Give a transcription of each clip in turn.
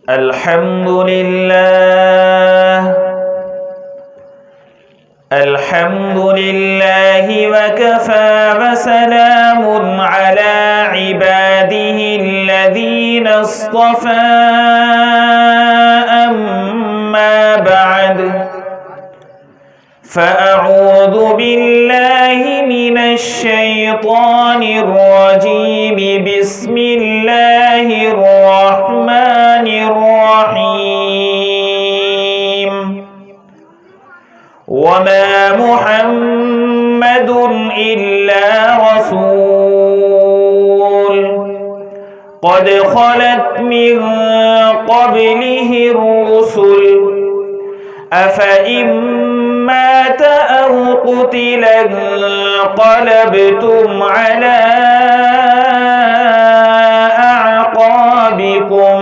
الحمد لله وكفى وسلام على عباده الذين اصطفى أما بعد فأعوذ بالله من الشيطان الرجيم بسم الله الرحمن الرحيم وما محمد إلا رسول قد خلت من قبله الرسل أفإن مات أو قتل انقلبتم على أعقابكم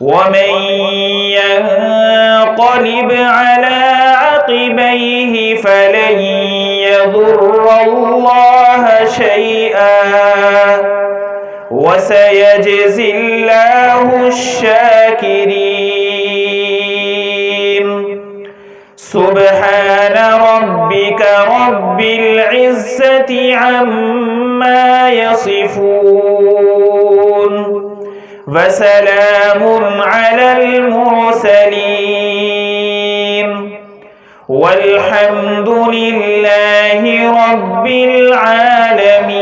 ومن ينقلب على عقبيه فلن يضر الله شيئا وسيجزي الله الشاكرين سبحان ربك رب العزة عما يصفون وسلام على المرسلين والحمد لله رب العالمين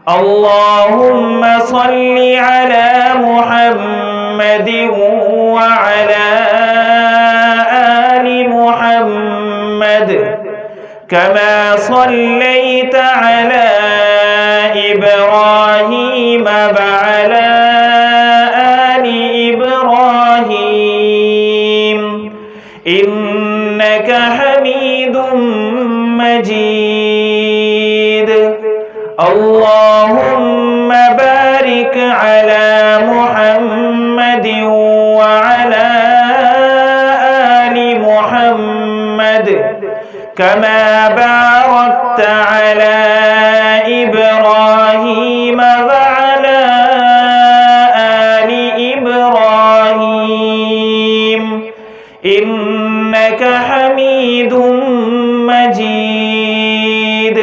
اللهم صل على محمد وعلى آل محمد كما صليت على إبراهيم وعلى آل إبراهيم إنك حميد مجيد اللهم بارك على محمد وعلى آل محمد كما باركت على إبراهيم وعلى آل إبراهيم إنك حميد مجيد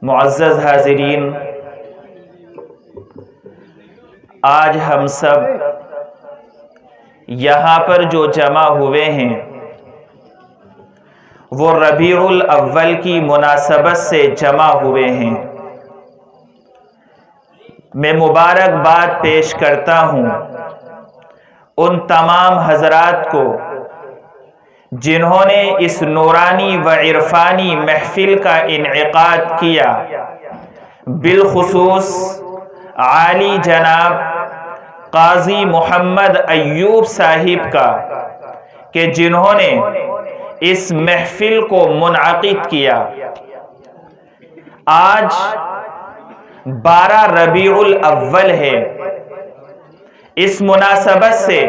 معزز حاضرین، آج ہم سب یہاں پر جو جمع ہوئے ہیں وہ ربیع الاول کی مناسبت سے جمع ہوئے ہیں۔ میں مبارکباد پیش کرتا ہوں ان تمام حضرات کو جنہوں نے اس نورانی و عرفانی محفل کا انعقاد کیا، بالخصوص عالی جناب قاضی محمد ایوب صاحب کا کہ جنہوں نے اس محفل کو منعقد کیا۔ آج 12 ربیع الاول ہے، اس مناسبت سے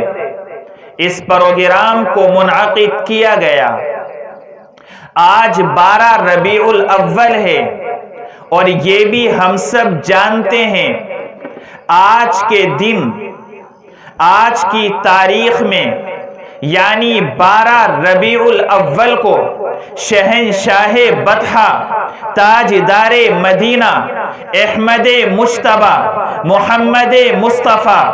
اس پروگرام کو منعقد کیا گیا۔ آج 12 ربیع الاول ہے اور یہ بھی ہم سب جانتے ہیں آج کے دن، آج کی تاریخ میں یعنی 12 ربیع الاول کو شہنشاہ بطحہ تاجدار مدینہ احمد مجتبی محمد مصطفیٰ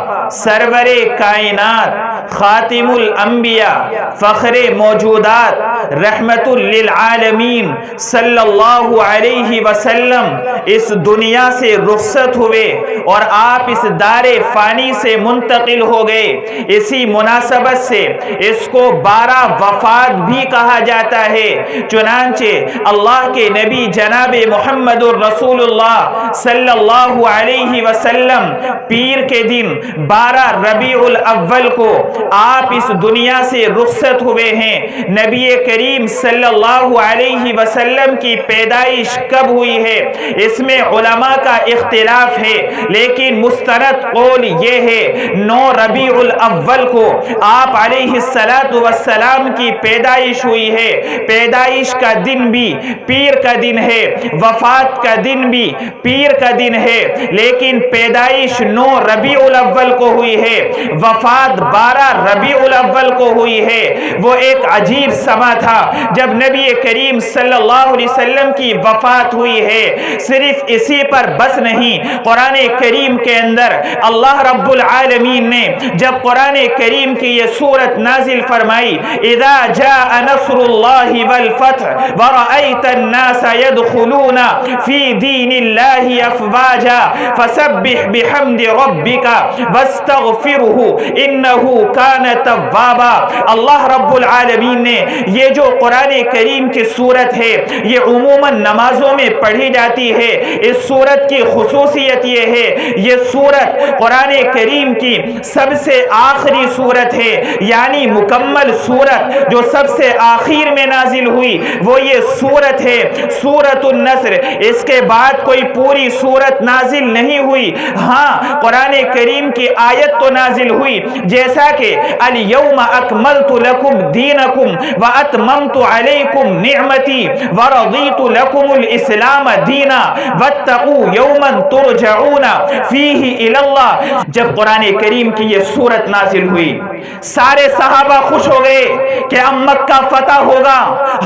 سرور کائنات خاتم الانبیاء فخر موجودات رحمت للعالمین صلی اللہ علیہ وسلم اس دنیا سے رخصت ہوئے اور آپ اس دار فانی سے منتقل ہو گئے۔ اسی مناسبت سے اس کو 12 وفات بھی کہا جاتا ہے۔ چنانچہ اللہ کے نبی جناب محمد الرسول اللہ صلی اللہ علیہ وسلم پیر کے دن 12 ربیع الاول کو آپ اس دنیا سے رخصت ہوئے ہیں۔ نبی کریم صلی اللہ علیہ وسلم کی پیدائش کب ہوئی ہے اس میں علماء کا اختلاف ہے، لیکن مستند قول یہ ہے 9 ربیع الاول کو آپ علیہ السلام کی پیدائش ہوئی ہے۔ پیدائش کا دن بھی پیر کا دن ہے، وفات کا دن بھی پیر کا دن ہے، لیکن پیدائش 9 ربیع الاول کو ہوئی ہے، وفات 12 ربیع الاول کو ہوئی ہے۔ وہ ایک عجیب سما تھا جب نبی کریم صلی اللہ علیہ وسلم کی وفات ہوئی ہے۔ صرف اسی پر بس نہیں، قرآن کریم کے اندر اللہ رب العالمین نے جب قرآن کریم کی یہ سورت نازل فرمائی، اذا جاء نصر اللہ والفتح ورأیت الناس يدخلون فی دین اللہ افواجا فسبح بحمد ربک واستغفرہ انہ کان توابا۔ اللہ رب العالمین نے یہ جو قرآن کریم کی سورت ہے یہ عموماً نمازوں میں پڑھی جاتی ہے۔ اس سورت کی خصوصیت یہ ہے یہ سورت قرآن کریم کی سب سے آخری سورت ہے، یعنی مکمل سورت جو سب سے آخر میں نازل ہوئی وہ یہ سورت ہے سورۃ النصر۔ اس کے بعد کوئی پوری سورت نازل نہیں ہوئی۔ ہاں قرآن کریم کی آیت تو نازل ہوئی جیسا کہ الیوم اکملت لکم دینکم واتممت علیکم نعمتی ورضیت لکم الاسلام دینا واتقوا یوما ترجعون فیہ الی اللہ۔ جب قرآن کریم کی یہ سورت نازل ہوئی سارے صحابہ خوش ہو گئے کہ اب مکہ فتح ہوگا،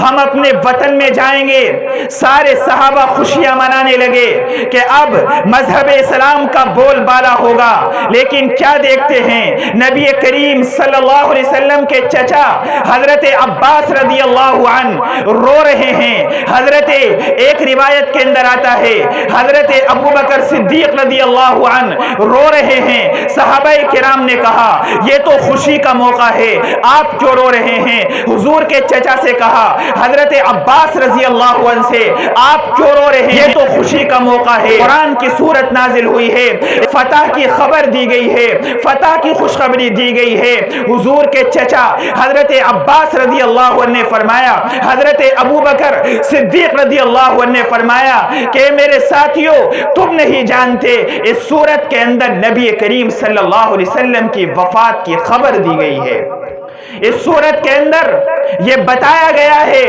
ہم اپنے وطن میں جائیں گے۔ سارے صحابہ خوشیاں منانے لگے کہ اب مذہب اسلام کا بول بالا ہوگا، لیکن کیا دیکھتے ہیں نبی کریم صلی اللہ علیہ وسلم کے چچا حضرت عباس رضی اللہ عنہ رو رہے ہیں۔ حضرت ایک روایت کے اندر آتا ہے حضرت ابو بکر صدیق رضی اللہ عنہ رو رہے ہیں۔ صحابہ کرام نے کہا یہ تو خوشی کا موقع ہے، آپ کیوں رو رہے ہیں؟ حضور کے چچا سے کہا حضرت عباس رضی اللہ عنہ سے آپ کیوں رو رہے ہیں؟ یہ تو خوشی کا موقع ہے، قرآن کی سورت نازل ہوئی ہے، فتح کی خبر دی گئی ہے، فتح کی خوشخبری دی گئی ہے۔ حضور کے چچا حضرت عباس رضی اللہ عنہ نے فرمایا، حضرت ابو بکر صدیق رضی اللہ عنہ نے فرمایا کہ میرے ساتھیوں تم نہیں جانتے اس سورت کے اندر نبی کریم صلی اللہ علیہ وسلم کی وفات کی خبر دی گئی ہے۔ اس سورت کے اندر یہ بتایا گیا ہے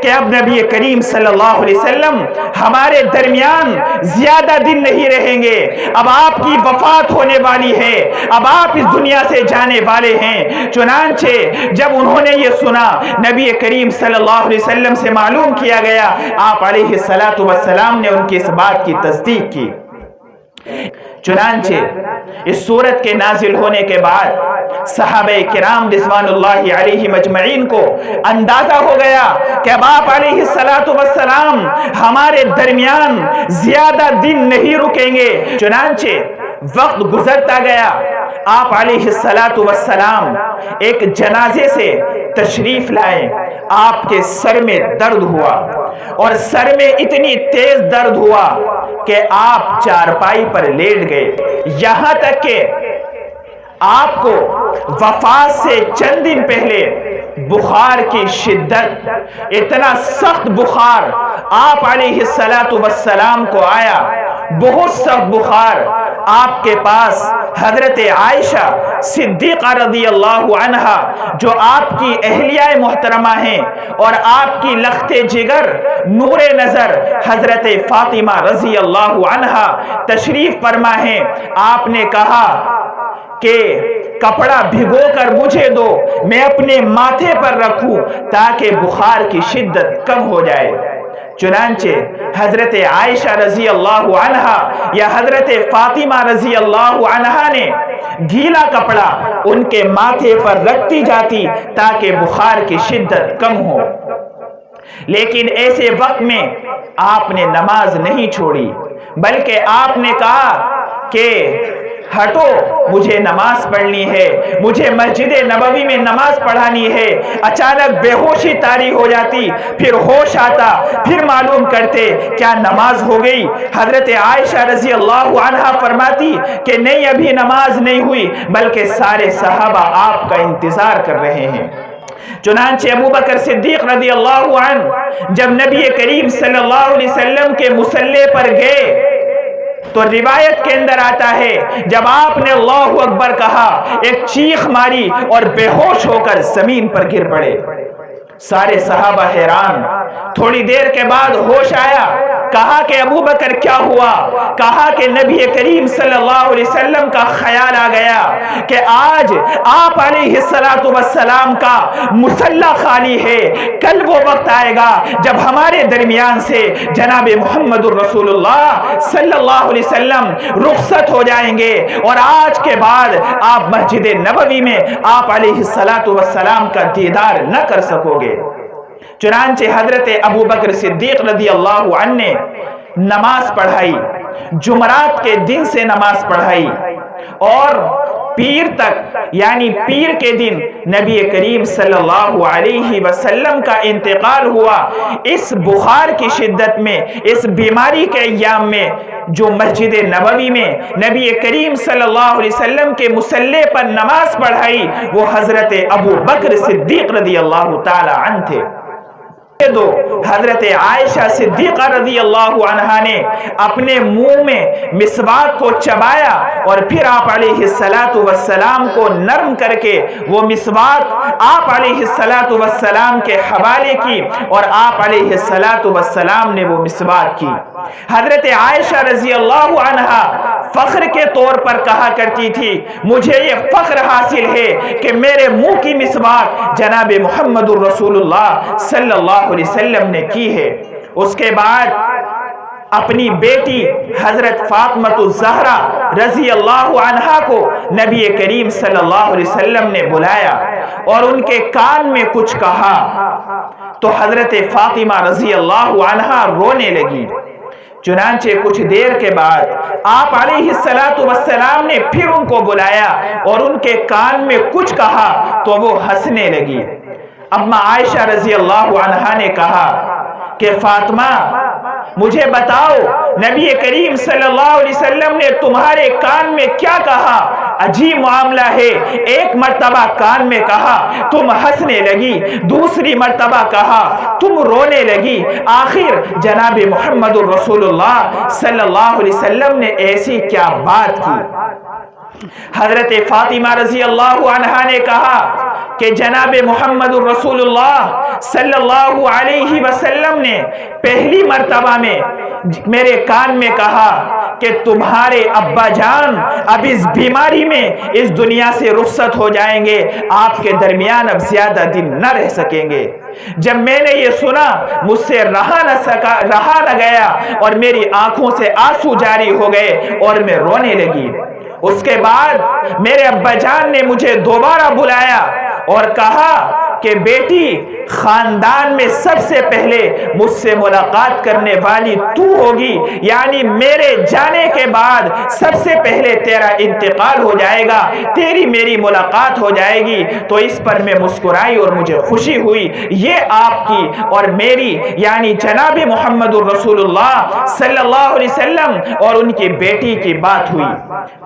کہ اب نبی کریم صلی اللہ علیہ وسلم ہمارے درمیان زیادہ دن نہیں رہیں گے، اب آپ کی وفات ہونے والی ہے، اب آپ اس دنیا سے جانے والے ہیں۔ چنانچہ جب انہوں نے یہ سنا نبی کریم صلی اللہ علیہ وسلم سے معلوم کیا گیا، آپ علیہ السلام نے ان کی اس بات کی تصدیق کی۔ چنانچہ اس سورت کے نازل ہونے کے بعد صحابہ کرام رضوان اللہ علیہم اجمعین کو اندازہ ہو گیا کہ اب آپ علیہ السلام ہمارے درمیان زیادہ دن نہیں رکیں گے۔ چنانچہ وقت گزرتا گیا، آپ علیہ السلام ایک جنازے سے تشریف لائے۔ آپ کے سر میں درد ہوا اور سر میں اتنی تیز درد ہوا کہ آپ چارپائی پر لیٹ گئے، یہاں تک کہ آپ کو وفات سے چند دن پہلے بخار کی شدت، اتنا سخت بخار آپ علیہ السلام کو آیا، بہت سخت بخار۔ آپ کے پاس حضرت عائشہ صدیقہ رضی اللہ عنہا جو آپ کی اہلیہ محترمہ ہیں اور آپ کی لخت جگر نور نظر حضرت فاطمہ رضی اللہ عنہا تشریف فرما ہیں۔ آپ نے کہا کہ کپڑا بھگو کر مجھے دو، میں اپنے ماتھے پر رکھوں تاکہ بخار کی شدت کم ہو جائے۔ چنانچہ حضرت عائشہ رضی اللہ عنہا یا حضرت فاطمہ رضی اللہ عنہا نے گیلا کپڑا ان کے ماتھے پر رکھتی جاتی تاکہ بخار کی شدت کم ہو۔ لیکن ایسے وقت میں آپ نے نماز نہیں چھوڑی، بلکہ آپ نے کہا کہ ہٹو مجھے نماز پڑھنی ہے، مجھے مسجد نبوی میں نماز پڑھانی ہے۔ اچانک بے ہوشی طاری ہو جاتی، پھر ہوش آتا، پھر معلوم کرتے کیا نماز ہو گئی؟ حضرت عائشہ رضی اللہ عنہا فرماتی کہ نہیں، ابھی نماز نہیں ہوئی، بلکہ سارے صحابہ آپ کا انتظار کر رہے ہیں۔ چنانچہ ابو بکر صدیق رضی اللہ عنہ جب نبی کریم صلی اللہ علیہ وسلم کے مصلی پر گئے تو روایت کے اندر آتا ہے جب آپ نے اللہ اکبر کہا، ایک چیخ ماری اور بے ہوش ہو کر زمین پر گر پڑے۔ سارے صحابہ حیران۔ تھوڑی دیر کے بعد ہوش آیا، کہا کہ ابو بکر کیا ہوا؟ کہا کہ نبی کریم صلی اللہ علیہ وسلم کا خیال آ گیا کہ آج آپ علیہ السلام کا مصلی خالی ہے، کل وہ وقت آئے گا جب ہمارے درمیان سے جناب محمد الرسول اللہ صلی اللہ علیہ وسلم رخصت ہو جائیں گے، اور آج کے بعد آپ مسجد نبوی میں آپ علیہ السلام کا دیدار نہ کر سکو گے۔ چنانچہ حضرت ابو بکر صدیق رضی اللہ عنہ نے نماز پڑھائی، جمعرات کے دن سے نماز پڑھائی، اور پیر تک یعنی پیر کے دن نبی کریم صلی اللہ علیہ وسلم کا انتقال ہوا۔ اس بخار کی شدت میں، اس بیماری کے ایام میں جو مسجد نبوی میں نبی کریم صلی اللہ علیہ وسلم کے مصلی پر نماز پڑھائی وہ حضرت ابو بکر صدیق رضی اللہ تعالی عنہ تھے۔ دو حضرت عائشہ صدیقہ رضی اللہ عنہا نے اپنے منہ میں مسواک کو چبایا اور پھر آپ علیہ السلام کو نرم کر کے وہ مسواک آپ علیہ السلام کے حوالے کی، اور آپ علیہ السلام نے وہ مسواک کی۔ حضرت عائشہ رضی اللہ عنہا فخر کے طور پر کہا کرتی تھی، مجھے یہ فخر حاصل ہے کہ میرے منہ کی مسواک جناب محمد الرسول اللہ صلی اللہ علیہ وسلم نے کی ہے۔ اس کے بعد اپنی بیٹی حضرت فاطمہ الزہرا رضی اللہ عنہا کو نبی کریم صلی اللہ علیہ وسلم نے بلایا اور ان کے کان میں کچھ کہا تو حضرت فاطمہ رضی اللہ عنہا رونے لگی۔ چنانچہ کچھ دیر کے بعد آپ علیہ السلام نے پھر ان کو بلایا اور ان کے کان میں کچھ کہا تو وہ ہنسنے لگی۔ اما عائشہ رضی اللہ عنہا نے کہا کہ فاطمہ مجھے بتاؤ نبی کریم صلی اللہ علیہ وسلم نے تمہارے کان میں کیا کہا؟ عجیب معاملہ ہے، ایک مرتبہ کان میں کہا تم ہنسنے لگی، دوسری مرتبہ کہا تم رونے لگی، آخر جناب محمد الرسول اللہ صلی اللہ علیہ وسلم نے ایسی کیا بات کی؟ حضرت فاطمہ رضی اللہ عنہا نے کہا کہ جناب محمد الرسول اللہ صلی اللہ علیہ وسلم نے پہلی مرتبہ میں میرے کان میں کہا کہ تمہارے ابا جان اب اس بیماری میں اس دنیا سے رخصت ہو جائیں گے، آپ کے درمیان اب زیادہ دن نہ رہ سکیں گے۔ جب میں نے یہ سنا مجھ سے رہا نہ گیا اور میری آنکھوں سے آنسو جاری ہو گئے اور میں رونے لگی۔ اس کے بعد میرے ابا جان نے مجھے دوبارہ بلایا اور کہا کہ بیٹی خاندان میں سب سے پہلے مجھ سے ملاقات کرنے والی تو ہوگی، یعنی میرے جانے کے بعد سب سے پہلے تیرا انتقال ہو جائے گا، تیری میری ملاقات ہو جائے گی۔ تو اس پر میں مسکرائی اور مجھے خوشی ہوئی۔ یہ آپ کی اور میری یعنی جناب محمد الرسول اللہ صلی اللہ علیہ وسلم اور ان کی بیٹی کی بات ہوئی۔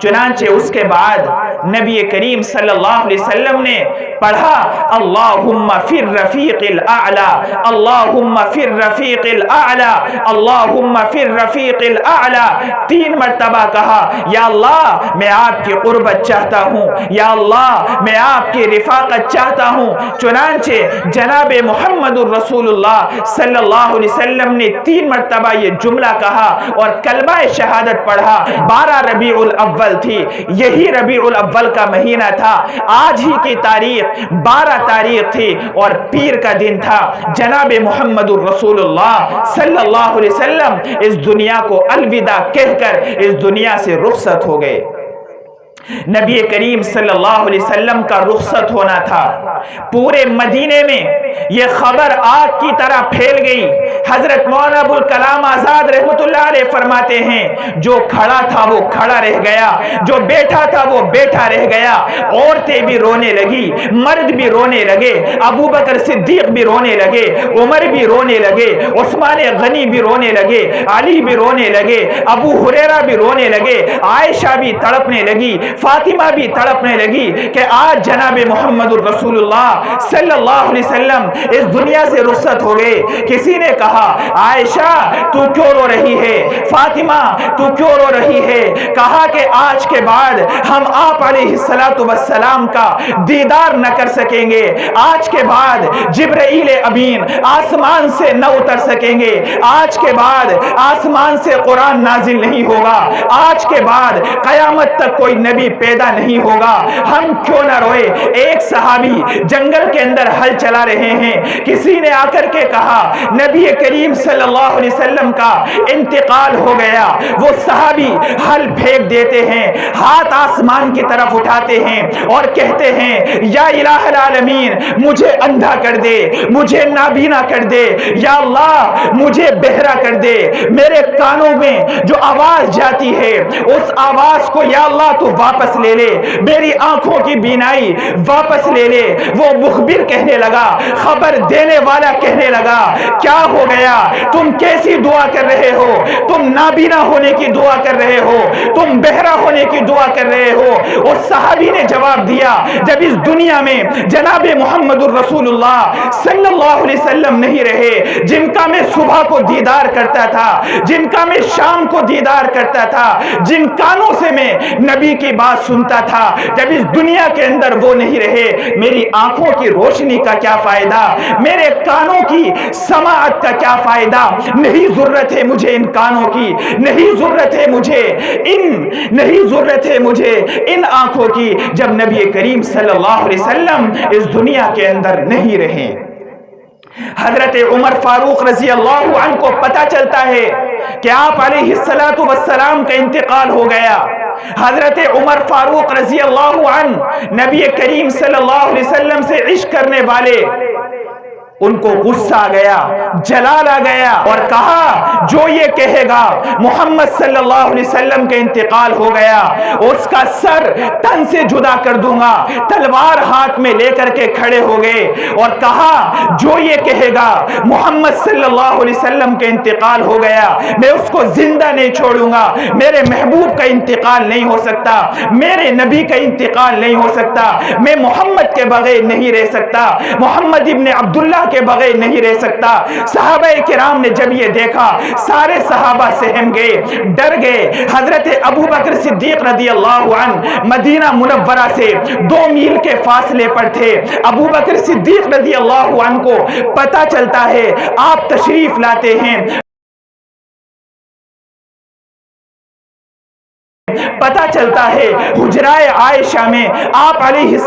چنانچہ اس کے بعد نبی کریم صلی اللہ علیہ وسلم نے پڑھا اللہم فی الرفیق الاعلی، اللہم فی الرفیق الاعلی، اللہم فی الرفیق الاعلی، 3 مرتبہ کہا یا اللہ میں آپ کی قربت چاہتا ہوں، یا اللہ میں آپ کی رفاقت چاہتا ہوں۔ چنانچہ جناب محمد الرسول اللہ صلی اللہ علیہ وسلم نے 3 مرتبہ یہ جملہ کہا اور کلمہ شہادت پڑھا۔ 12 ربیع الاول تھی، یہی ربیع الاول کا مہینہ تھا، آج ہی کی تاریخ 12 تاریخ تھی اور پیر کا دن تھا۔ جناب محمد الرسول اللہ صلی اللہ علیہ وسلم اس دنیا کو الوداع کہہ کر اس دنیا سے رخصت ہو گئے۔ نبی کریم صلی اللہ علیہ وسلم کا رخصت ہونا تھا۔ پورے مدینے میں یہ خبر آگ کی طرح پھیل گئی۔ حضرت مولانا ابوالکلام آزاد رحمۃ اللہ علیہ فرماتے ہیں جو کھڑا تھا وہ کھڑا رہ گیا، جو بیٹھا تھا وہ بیٹھا رہ گیا۔ عورتیں بھی رونے لگی، مرد بھی رونے لگے، ابو بکر صدیق بھی رونے لگے، عمر بھی رونے لگے، عثمان غنی بھی رونے لگے، علی بھی رونے لگے، ابو ہریرہ بھی رونے لگے، عائشہ بھی تڑپنے لگی، فاطمہ بھی تڑپنے لگی کہ آج جناب محمد الرسول اللہ صلی اللہ علیہ وسلم اس دنیا سے رخصت ہو گئے۔ کسی نے کہا عائشہ تو کیوں رو رہی ہے، فاطمہ تو کیوں رو رہی ہے؟ کہا کہ آج کے بعد ہم آپ علیہ السلام کا دیدار نہ کر سکیں گے، آج کے بعد جبرائیل امین آسمان سے نہ اتر سکیں گے، آج کے بعد آسمان سے قرآن نازل نہیں ہوگا، آج کے بعد قیامت تک کوئی نبی پیدا نہیں ہوگا، ہم کیوں نہ روئے؟ ایک صحابی جنگل کے اندر ہل چلا رہے ہیں، کسی نے آ کر کے کہا نبی کریم صلی اللہ علیہ وسلم کا انتقال ہو گیا۔ وہ صحابی ہل پھینک دیتے ہیں، ہاتھ آسمان کی طرف اٹھاتے ہیں اور کہتے ہیں یا الہ العالمین مجھے اندھا کر دے، مجھے نابینا کر دے، یا اللہ مجھے بہرا کر دے، میرے کانوں میں جو آواز جاتی ہے اس آواز کو یا اللہ تو واپس لے لے، میری آنکھوں کی بینائی واپس لے لے۔ وہ مخبر کہنے لگا، خبر دینے والا کہنے لگا کیا ہو گیا؟ تم کیسی دعا کر رہے ہو؟ تم نابینا ہونے کی دعا کر رہے ہو، تم بہرا ہونے کی دعا کر رہے ہو۔ اس صحابی نے جواب دیا جب اس دنیا میں جناب محمد الرسول اللہ صلی اللہ علیہ وسلم نہیں رہے، جن کا میں صبح کو دیدار کرتا تھا، جن کا میں شام کو دیدار کرتا تھا، جن کانوں سے میں نبی کی بات سنتا تھا، جب اس دنیا کے اندر وہ نہیں رہے، میری آنکھوں کی روشنی کا کیا فائدہ؟ میرے کانوں کی سماعت کا کیا فائدہ؟ نہیں ضرورت ہے مجھے ان کانوں کی، نہیں ضرورت ہے مجھے نہیں ضرورت ہے مجھے ان آنکھوں کی، جب نبی کریم صلی اللہ علیہ وسلم اس دنیا کے اندر نہیں رہے۔ حضرت عمر فاروق رضی اللہ عنہ کو پتہ چلتا ہے کہ آپ علیہ السلام کا انتقال ہو گیا۔ حضرت عمر فاروق رضی اللہ عنہ نبی کریم صلی اللہ علیہ وسلم سے عشق کرنے والے، ان کو غصہ آ گیا، جلال آ گیا اور کہا جو یہ کہے گا محمد صلی اللہ علیہ وسلم کا انتقال ہو گیا اس کا سر تن سے جدا کر دوں گا۔ تلوار ہاتھ میں لے کر کے کھڑے ہو گئے اور کہا جو یہ کہے گا محمد صلی اللہ علیہ وسلم کا انتقال ہو گیا میں اس کو زندہ نہیں چھوڑوں گا، میرے محبوب کا انتقال نہیں ہو سکتا، میرے نبی کا انتقال نہیں ہو سکتا، میں محمد کے بغیر نہیں رہ سکتا، محمد ابن عبداللہ کے بغیر نہیں رہ سکتا۔ صحابہ کرام نے جب یہ دیکھا سارے صحابہ سہم گئے، ڈر گئے۔ حضرت ابو بکر صدیق رضی اللہ عنہ مدینہ منورہ سے 2 میل کے فاصلے پر تھے۔ ابو بکر صدیق رضی اللہ عنہ کو پتہ چلتا ہے، آپ تشریف لاتے ہیں، پتہ چلتا ہے حجرائے عائشہ میں آپ علیہ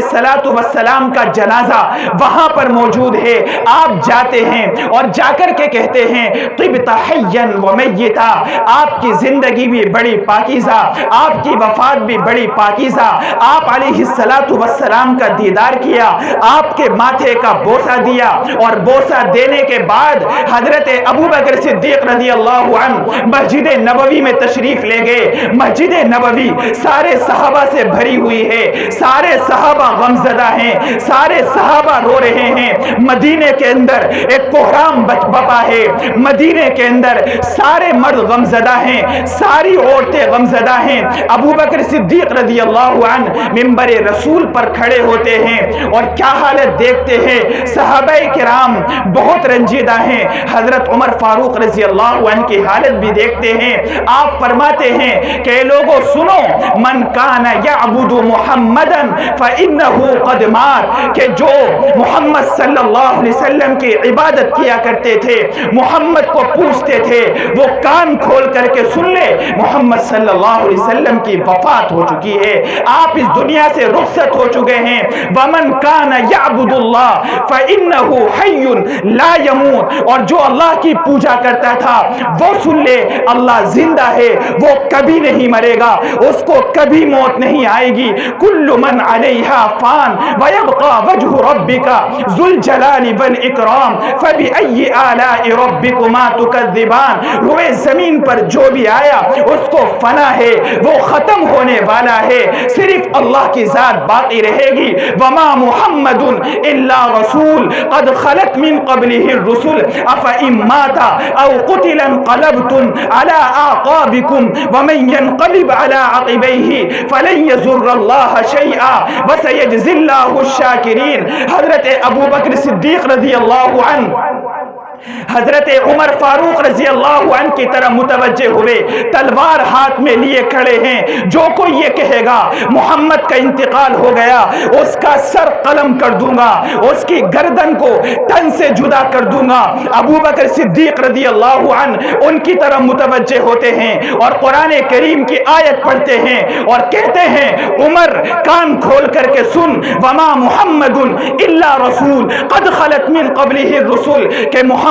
السلام کا جنازہ وہاں پر موجود ہے۔ آپ جاتے ہیں اور جا کر کے کہتے ہیں طبت حیا و میتا، آپ کی زندگی بھی بڑی پاکیزہ، آپ کی وفات بھی بڑی پاکیزہ۔ آپ علیہ السلام کا دیدار کیا، آپ کے ماتھے کا بوسہ دیا اور بوسہ دینے کے بعد حضرت ابو بکر صدیق رضی اللہ عنہ مسجد نبوی میں تشریف لے گئے۔ مسجد نبوی سارے صحابہ سے بھری ہوئی ہے، سارے صحابہ غمزدہ ہیں، سارے صحابہ رو رہے ہیں۔ مدینے کے اندر ایک کوہرام بپا ہے، مدینے کے اندر سارے مرد غمزدہ ہیں، ساری عورتیں غمزدہ ہیں۔ ابو بکر صدیق رضی اللہ عنہ منبر رسول پر کھڑے ہوتے ہیں اور کیا حالت دیکھتے ہیں، صحابہ کرام بہت رنجیدہ ہیں۔ حضرت عمر فاروق رضی اللہ عنہ کی حالت بھی دیکھتے ہیں۔ آپ فرماتے ہیں کہ لوگوں سنو، من کان یعبد محمدا فإنہ قد مات، کہ جو محمد صلی اللہ علیہ وسلم کی عبادت کیا کرتے تھے، محمد کو پوچھتے تھے، وہ کان کھول کر کے سن لے محمد صلی اللہ علیہ وسلم کی وفات ہو چکی ہے، آپ اس دنیا سے رخصت ہو چکے ہیں۔ ومن کان یعبد اللہ فإنہ حی لا یموت، اور جو اللہ کی پوجا کرتا تھا وہ سن لے اللہ زندہ ہے وہ کبھی نہیں مرے گا, اس کو کبھی موت نہیں آئے گی. کل من علیہا فان ویبقى وجہ ربک ذو الجلال والاکرام فبأی آلاء ربکما تکذبان. روئے زمین پر جو بھی آیا اس کو فنا ہے, وہ ختم ہونے والا ہے, صرف اللہ کی ذات باقی رہے گی. وما محمد الا رسول قد خلت من قبله الرسل افإن مات او قتل انقلبتم على اعقابكم ومن ينقلب على عقبيه فلن يضر الله شيئا وسيجزي الله الشاكرين. حضرت ابو بکر صدیق رضی اللہ عنہ حضرت عمر فاروق رضی اللہ عنہ کی طرح متوجہ ہوئے, تلوار ہاتھ میں لیے کھڑے ہیں. جو کوئی یہ کہے گا محمد کا انتقال ہو گیا, اس کا سر قلم کر دوں گا, اس کی گردن کو تن سے جدا کر دوں گا. ابو بکر صدیق رضی اللہ عنہ ان کی طرح متوجہ ہوتے ہیں اور قرآن کریم کی آیت پڑھتے ہیں اور کہتے ہیں عمر کان کھول کر کے سن, وما محمد الا رسول قد خلت من قبله الرسل, کہ محمد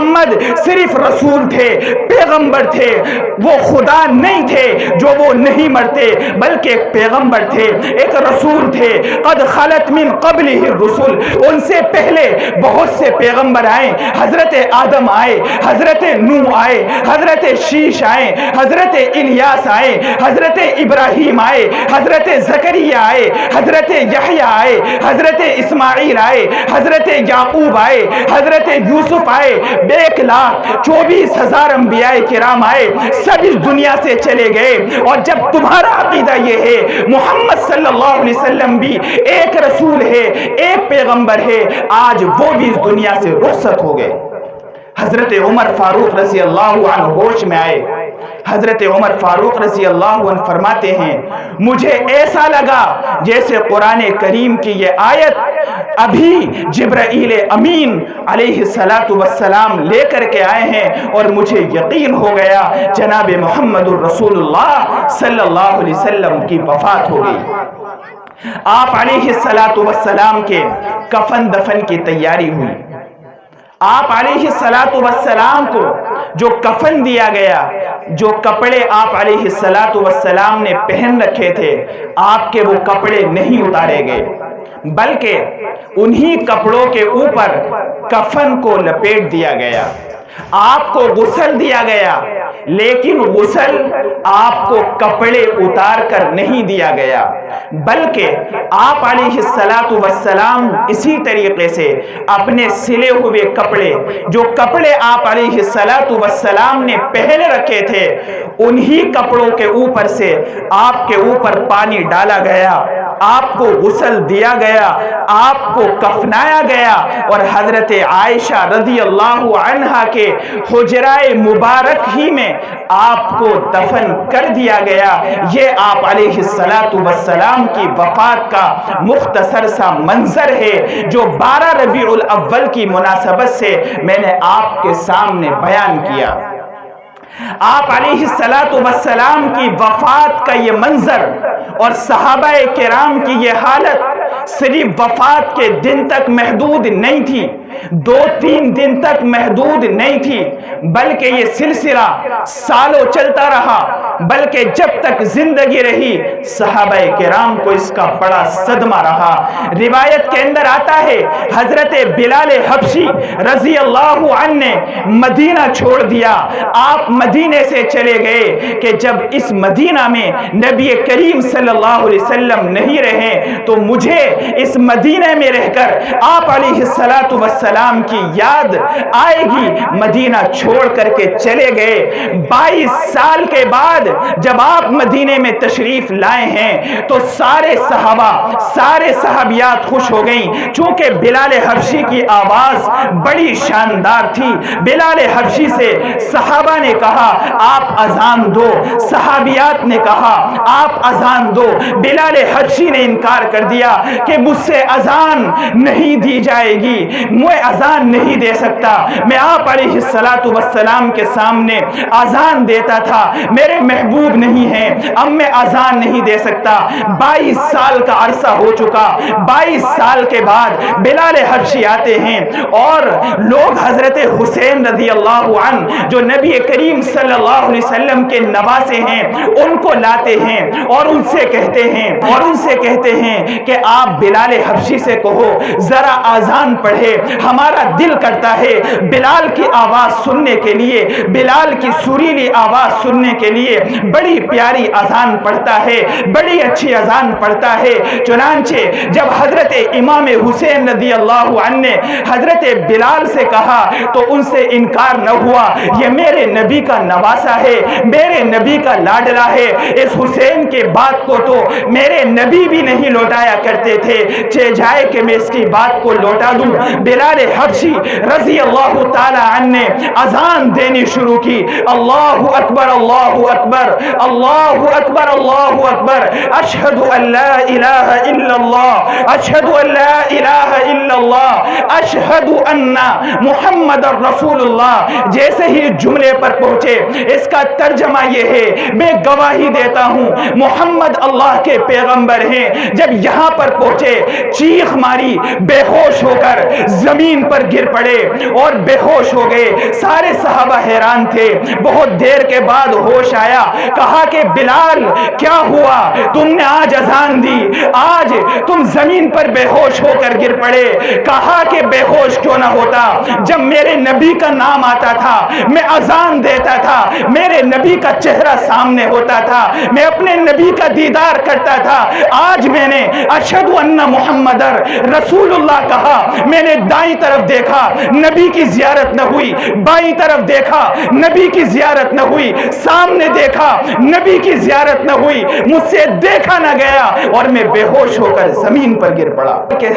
صرف رسول تھے, پیغمبر تھے, وہ خدا نہیں تھے جو وہ نہیں مرتے بلکہ ایک پیغمبر تھے, ایک رسول تھے. قد خلت من قبله الرسل, ان سے پہلے بہت سے پیغمبر آئے, حضرت آدم آئے, حضرت نوح آئے, حضرت شیش آئے, حضرت الیاس آئے, حضرت ابراہیم آئے, حضرت زکریا آئے, حضرت یحییٰ آئے, حضرت اسماعیل آئے, حضرت یعقوب آئے, حضرت یوسف آئے. 1,24,000 انبیاء کرام آئے, سب اس دنیا سے چلے گئے. اور جب تمہارا عقیدہ یہ ہے محمد صلی اللہ علیہ وسلم بھی ایک رسول ہے, ایک پیغمبر ہے, آج وہ بھی اس دنیا سے رخصت ہو گئے. حضرت عمر فاروق رضی اللہ عنہ ہوش میں آئے. حضرت عمر فاروق رضی اللہ عنہ فرماتے ہیں مجھے ایسا لگا جیسے قرآن کریم کی یہ آیت ابھی جبرائیل امین علیہ السلام لے کر کے آئے ہیں, اور مجھے یقین ہو گیا جناب محمد الرسول اللہ صلی اللہ علیہ وسلم کی وفات ہو گئی. آپ علیہ السلام کے کفن دفن کی تیاری ہوئی. آپ علیہ السلام کو جو کفن دیا گیا, جو کپڑے آپ علیہ السلام نے پہن رکھے تھے, آپ کے وہ کپڑے نہیں اتارے گئے بلکہ انہی کپڑوں کے اوپر کفن کو لپیٹ دیا گیا. آپ کو غسل دیا گیا, لیکن غسل آپ کو کپڑے اتار کر نہیں دیا گیا, بلکہ آپ علیہ السلام اسی طریقے سے اپنے سلے ہوئے کپڑے, جو کپڑے آپ علیہ السلام نے پہن رکھے تھے, انہی کپڑوں کے اوپر سے آپ کے اوپر پانی ڈالا گیا, آپ کو غسل دیا گیا, آپ کو کفنایا گیا, اور حضرت عائشہ رضی اللہ عنہا کے حجرائے مبارک ہی میں آپ کو دفن کر دیا گیا. یہ آپ علیہ السلام کی وفات کا مختصر سا منظر ہے جو 12 ربیع الاول کی مناسبت سے میں نے آپ کے سامنے بیان کیا. آپ علیہ السلام کی وفات کا یہ منظر اور صحابہ کرام کی یہ حالت صرف وفات کے دن تک محدود نہیں تھی, 2-3 دن تک محدود نہیں تھی, بلکہ یہ سلسلہ سالوں چلتا رہا, بلکہ جب تک زندگی رہی صحابہ کرام کو اس کا بڑا صدمہ رہا. روایت کے اندر آتا ہے حضرت بلال حبشی رضی اللہ عنہ نے مدینہ چھوڑ دیا, آپ مدینے سے چلے گئے کہ جب اس مدینہ میں نبی کریم صلی اللہ علیہ وسلم نہیں رہے تو مجھے اس مدینہ میں رہ کر آپ علیہ السلام کی یاد آئے گی. مدینہ چھوڑ کر کے چلے گئے. 22 سال کے بعد جب آپ مدینے میں تشریف لائے ہیں تو سارے صحابہ, سارے صحابیات خوش ہو گئیں, چونکہ بلال حبشی کی آواز بڑی شاندار تھی. بلال حبشی سے صحابہ نے کہا آپ اذان دو, صحابیات نے کہا آپ اذان دو. بلال حبشی نے انکار کر دیا کہ مجھ سے اذان نہیں دی جائے گی, میں میں اذان نہیں دے سکتا. میں آپ علیہ الصلاۃ والسلام کے سامنے اذان دیتا تھا, میرے محبوب نہیں ہیں, اب میں اذان نہیں دے سکتا. 22 سال کا عرصہ ہو چکا. 22 سال کے بعد بلال حبشی آتے ہیں اور لوگ حضرت حسین رضی اللہ عنہ جو نبی کریم صلی اللہ علیہ وسلم کے نواسے ہیں ان کو لاتے ہیں اور ان سے کہتے ہیں کہ آپ بلال حبشی سے کہو ذرا اذان پڑھے, ہمارا دل کرتا ہے بلال کی آواز سننے کے لیے, بلال کی سریلی آواز سننے کے لیے. بڑی پیاری اذان پڑھتا ہے, بڑی اچھی اذان پڑھتا ہے. چنانچہ جب حضرت امام حسین رضی اللہ عنہ نے حضرت بلال سے کہا تو ان سے انکار نہ ہوا. یہ میرے نبی کا نواسا ہے, میرے نبی کا لاڈلا ہے. اس حسین کے بات کو تو میرے نبی بھی نہیں لوٹایا کرتے تھے, چہ جائے کہ میں اس کی بات کو لوٹا دوں. بلال حبشی رضی اللہ تعالی عنہ نے اذان دینی شروع کی. اللہ اکبر اللہ اکبر اللہ اکبر اللہ اکبر, اشہد ان لا الہ الا اللہ اشہد ان لا الہ الا اللہ اشہد ان محمد رسول اللہ. جیسے ہی جملے پر پہنچے اس کا ترجمہ یہ ہے میں گواہی دیتا ہوں محمد اللہ کے پیغمبر ہیں. جب یہاں پر پہنچے چیخ ماری, بے ہوش ہو کر زمین پر گر پڑے اور بے ہوش ہو گئے. سارے صحابہ حیران تھے. بہت دیر کے بعد ہوش آیا. کہا کہ بلال کیا ہوا, تم نے آج اذان دی, آج تم زمین پر بے ہوش ہو کر گر پڑے. کہا کہ بے ہوش کیوں نہ ہوتا, جب میرے نبی کا نام آتا تھا میں اذان دیتا تھا, میرے نبی کا چہرہ سامنے ہوتا تھا, میں اپنے نبی کا دیدار کرتا تھا. آج میں نے اشہد ان محمد رسول اللہ کہا, میں نے دائیں طرف دیکھا نبی کی زیارت نہ ہوئی, بائیں طرف دیکھا نبی کی زیارت نہ ہوئی, سامنے دیکھا نبی کی زیارت نہ ہوئی, مجھ سے دیکھا نہ گیا اور میں بے ہوش ہو کر زمین پر گر پڑا. کہ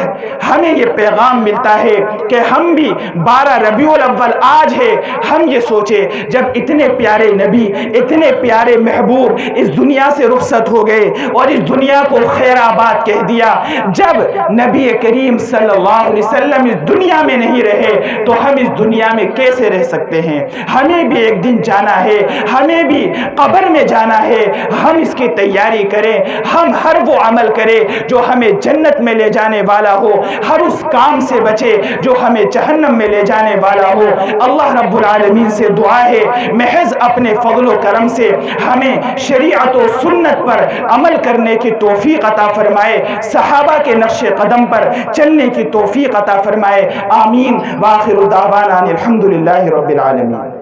ہمیں یہ پیغام ملتا ہے کہ ہم بھی 12 ربیع الاول آج ہے, ہم یہ سوچے جب اتنے پیارے نبی اتنے پیارے محبوب اس دنیا سے رخصت ہو گئے اور اس دنیا کو خیر آباد کہہ دیا, جب نبی کریم صلی اللہ علیہ وسلم اس دنیا میں نہیں رہے تو ہم اس دنیا میں کیسے رہ سکتے ہیں. ہمیں بھی ایک دن جانا ہے, ہمیں بھی قبر میں جانا ہے. ہم اس کی تیاری کریں, ہم ہر وہ عمل کریں جو ہمیں جنت میں لے جانے والا ہو, ہر اس کام سے بچے جو ہمیں جہنم میں لے جانے والا ہو. اللہ رب العالمین سے دعا ہے محض اپنے فضل و کرم سے ہمیں شریعت و سنت پر عمل کرنے کی توفیق عطا فرمائے, صحابہ کے نقش قدم پر چلنے کی توفیق عطا فرمائے. آمین. وآخر دعوانا الحمدللہ رب العالمین.